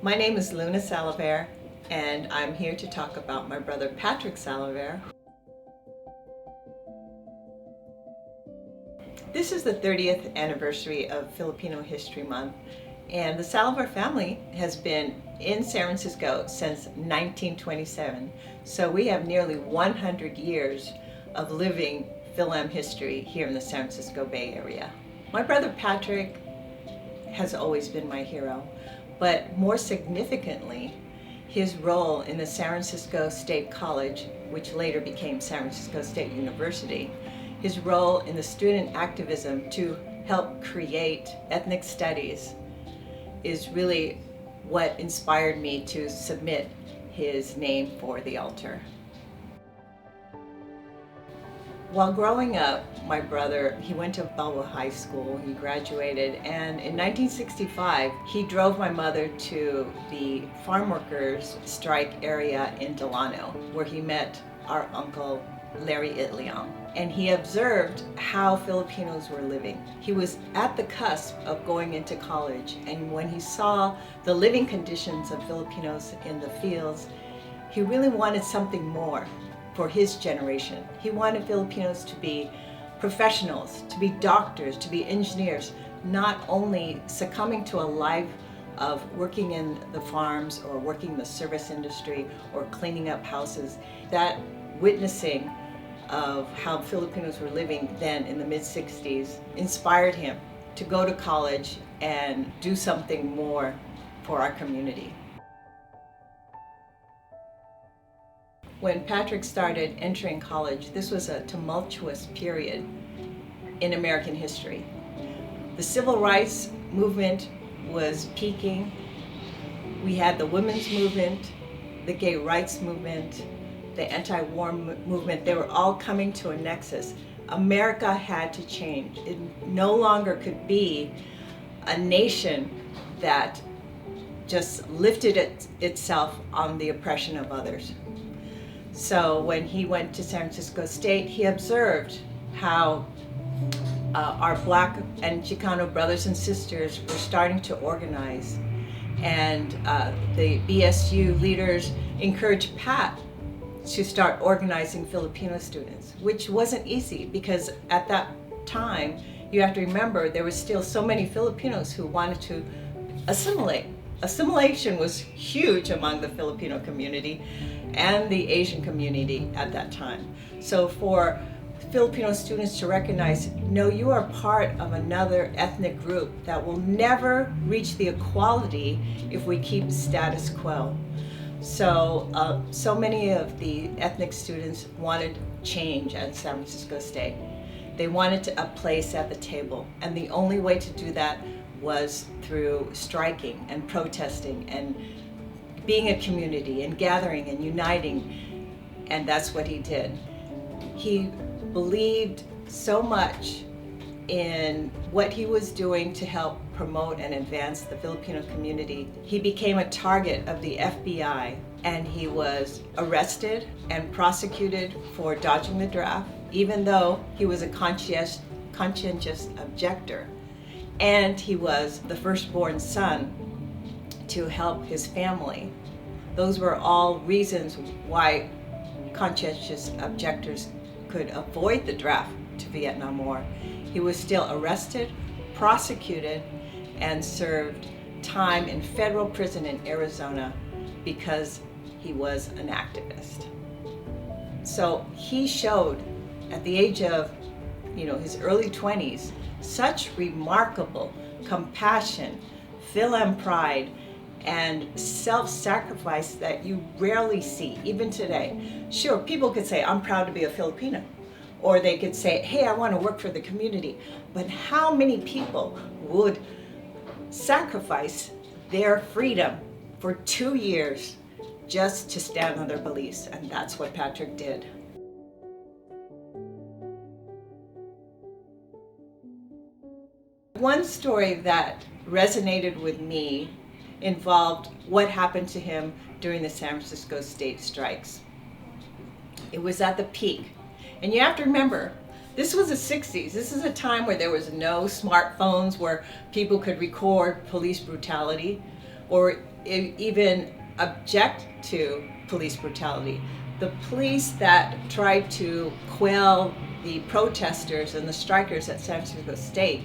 My name is Luna Salaver, and I'm here to talk about my brother Patrick Salaver. This is the 30th anniversary of Filipino History Month, and the Salaver family has been in San Francisco since 1927. So we have nearly 100 years of living Fil-Am history here in the San Francisco Bay Area. My brother Patrick has always been my hero, but more significantly, his role in the San Francisco State College, which later became San Francisco State University, his role in the student activism to help create ethnic studies is really what inspired me to submit his name for the altar. While growing up, my brother, he went to Balay High School, he graduated, and in 1965, he drove my mother to the farm workers strike area in Delano, where he met our uncle, Larry Itliong, and he observed how Filipinos were living. He was at the cusp of going into college, and when he saw the living conditions of Filipinos in the fields, he really wanted something more for his generation. He wanted Filipinos to be professionals, to be doctors, to be engineers, not only succumbing to a life of working in the farms or working in the service industry or cleaning up houses. That witnessing of how Filipinos were living then in the mid-60s inspired him to go to college and do something more for our community. When Patrick started entering college, this was a tumultuous period in American history. The civil rights movement was peaking. We had the women's movement, the gay rights movement, the anti-war movement. They were all coming to a nexus. America had to change. It no longer could be a nation that just lifted itself on the oppression of others. So when he went to San Francisco State, he observed how our Black and Chicano brothers and sisters were starting to organize. And the BSU leaders encouraged Pat to start organizing Filipino students, which wasn't easy because at that time, you have to remember, there were still so many Filipinos who wanted to assimilate. Assimilation was huge among the Filipino community and the Asian community at that time. So for Filipino students to recognize, no, you are part of another ethnic group that will never reach the equality if we keep status quo. So, so many of the ethnic students wanted change at San Francisco State. They wanted a place at the table, and the only way to do that was through striking and protesting and being a community and gathering and uniting, and that's what he did. He believed so much in what he was doing to help promote and advance the Filipino community. He became a target of the FBI, and he was arrested and prosecuted for dodging the draft, even though he was a conscientious objector. And he was the firstborn son to help his family. Those were all reasons why conscientious objectors could avoid the draft to Vietnam War. He was still arrested, prosecuted, and served time in federal prison in Arizona because he was an activist. So he showed at the age of, his early 20s, such remarkable compassion, Fil-Am pride, and self-sacrifice that you rarely see, even today. Sure, people could say, I'm proud to be a Filipino. Or they could say, hey, I want to work for the community. But how many people would sacrifice their freedom for 2 years just to stand on their beliefs? And that's what Patrick did. One story that resonated with me involved what happened to him during the San Francisco State strikes. It was at the peak. And you have to remember, this was the 60s. This is a time where there was no smartphones where people could record police brutality or even object to police brutality. The police that tried to quell the protesters and the strikers at San Francisco State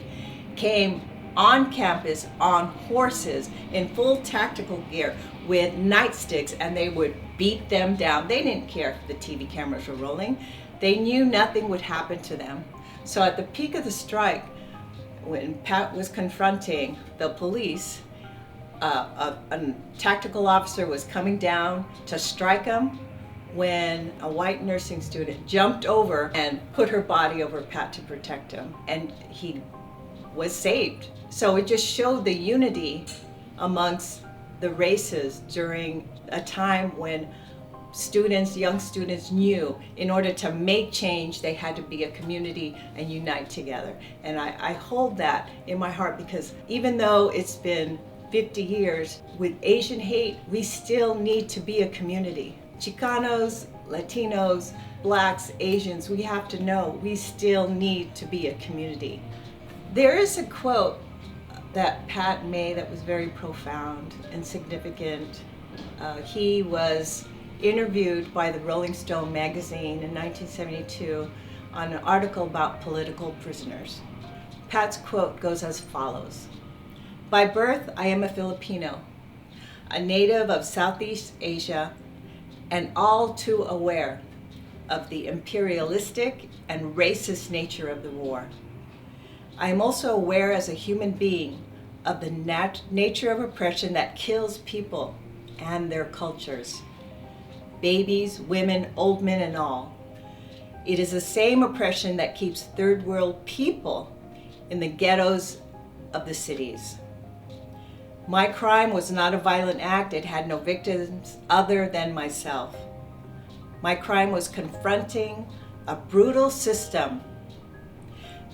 came on campus on horses in full tactical gear with nightsticks, and they would beat them down. They didn't care if the TV cameras were rolling. They knew nothing would happen to them. So at the peak of the strike, when Pat was confronting the police, a tactical officer was coming down to strike him when a white nursing student jumped over and put her body over Pat to protect him, and he was saved. So it just showed the unity amongst the races during a time when students, young students, knew in order to make change they had to be a community and unite together. And I hold that in my heart, because even though it's been 50 years, with Asian hate, we still need to be a community. Chicanos, Latinos, Blacks, Asians, we have to know we still need to be a community. There is a quote that Pat made that was very profound and significant. He was interviewed by the Rolling Stone magazine in 1972 on an article about political prisoners. Pat's quote goes as follows: "By birth, I am a Filipino, a native of Southeast Asia, and all too aware of the imperialistic and racist nature of the war. I am also aware as a human being of the nature of oppression that kills people and their cultures, babies, women, old men, and all. It is the same oppression that keeps third world people in the ghettos of the cities. My crime was not a violent act. It had no victims other than myself. My crime was confronting a brutal system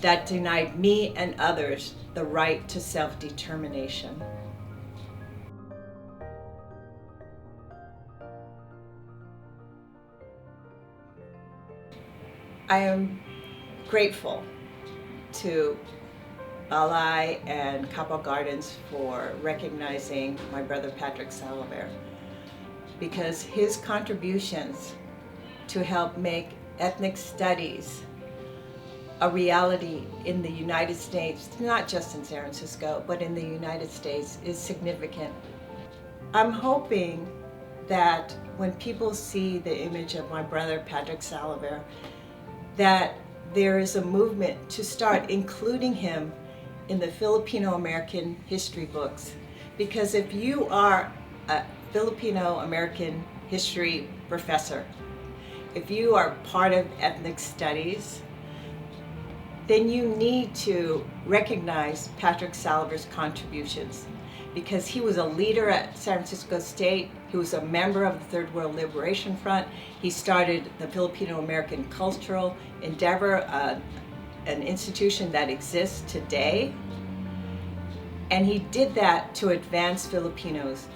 that denied me and others the right to self-determination." I am grateful to Balay and Kappa Gardens for recognizing my brother Patrick Salaver, because his contributions to help make ethnic studies a reality in the United States, not just in San Francisco, but in the United States, is significant. I'm hoping that when people see the image of my brother Patrick Salaver, that there is a movement to start including him in the Filipino-American history books. Because if you are a Filipino-American history professor, if you are part of ethnic studies, then you need to recognize Patrick Salaver's contributions, because he was a leader at San Francisco State. He was a member of the Third World Liberation Front. He started the Filipino-American Cultural Endeavor, an institution that exists today. And he did that to advance Filipinos,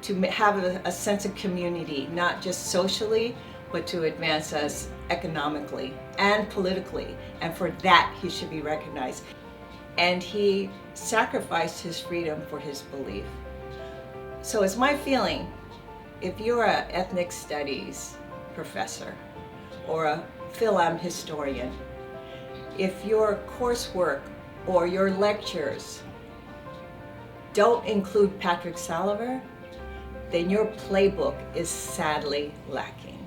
to have a sense of community, not just socially, but to advance us economically and politically. And for that, he should be recognized. And he sacrificed his freedom for his belief. So it's my feeling, if you're an ethnic studies professor or a film historian, if your coursework or your lectures don't include Patrick Salaver, then your playbook is sadly lacking.